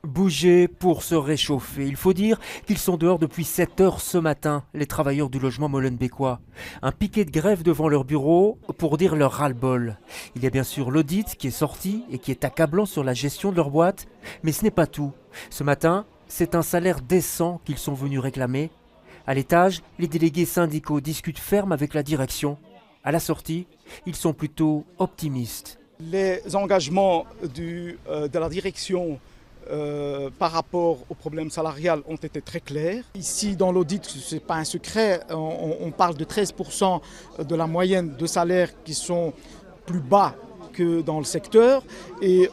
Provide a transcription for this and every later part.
Bouger pour se réchauffer. Il faut dire qu'ils sont dehors depuis 7 heures ce matin, les travailleurs du logement molenbeekois. Un piquet de grève devant leur bureau pour dire leur ras-le-bol. Il y a bien sûr l'audit qui est sorti et qui est accablant sur la gestion de leur boîte, mais ce n'est pas tout. Ce matin, c'est un salaire décent qu'ils sont venus réclamer. À l'étage, les délégués syndicaux discutent ferme avec la direction. À la sortie, ils sont plutôt optimistes. Les engagements de la direction par rapport au problème salarial ont été très clairs. Ici, dans l'audit, ce n'est pas un secret, on parle de 13% de la moyenne de salaires qui sont plus bas que dans le secteur. Et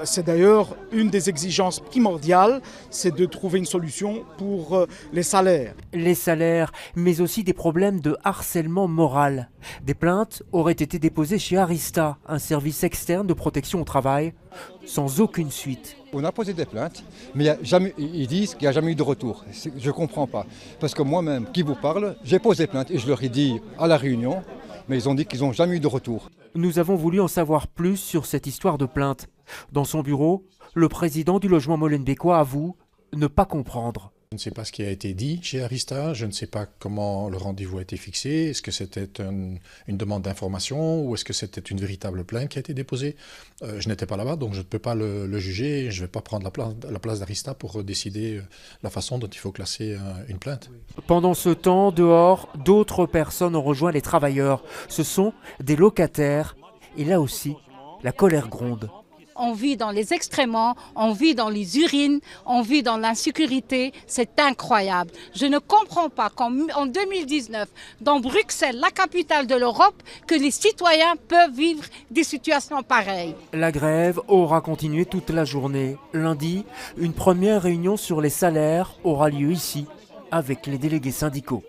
c'est d'ailleurs une des exigences primordiales, c'est de trouver une solution pour les salaires. Les salaires, mais aussi des problèmes de harcèlement moral. Des plaintes auraient été déposées chez Arista, un service externe de protection au travail, sans aucune suite. On a posé des plaintes, mais ils disent qu'il n'y a jamais eu de retour. Je ne comprends pas. Parce que moi-même, qui vous parle, j'ai posé plainte et je leur ai dit à la réunion, mais ils ont dit qu'ils n'ont jamais eu de retour. Nous avons voulu en savoir plus sur cette histoire de plainte. Dans son bureau, le président du logement molenbeekois avoue ne pas comprendre. Je ne sais pas ce qui a été dit chez Arista, je ne sais pas comment le rendez-vous a été fixé, est-ce que c'était une demande d'information ou est-ce que c'était une véritable plainte qui a été déposée. Je n'étais pas là-bas, donc je ne peux pas le juger, je ne vais pas prendre la place d'Arista pour décider la façon dont il faut classer une plainte. Pendant ce temps, dehors, d'autres personnes ont rejoint les travailleurs. Ce sont des locataires et là aussi, la colère gronde. On vit dans les excréments, on vit dans les urines, on vit dans l'insécurité, c'est incroyable. Je ne comprends pas qu'en 2019, dans Bruxelles, la capitale de l'Europe, que les citoyens peuvent vivre des situations pareilles. La grève aura continué toute la journée. Lundi, une première réunion sur les salaires aura lieu ici, avec les délégués syndicaux.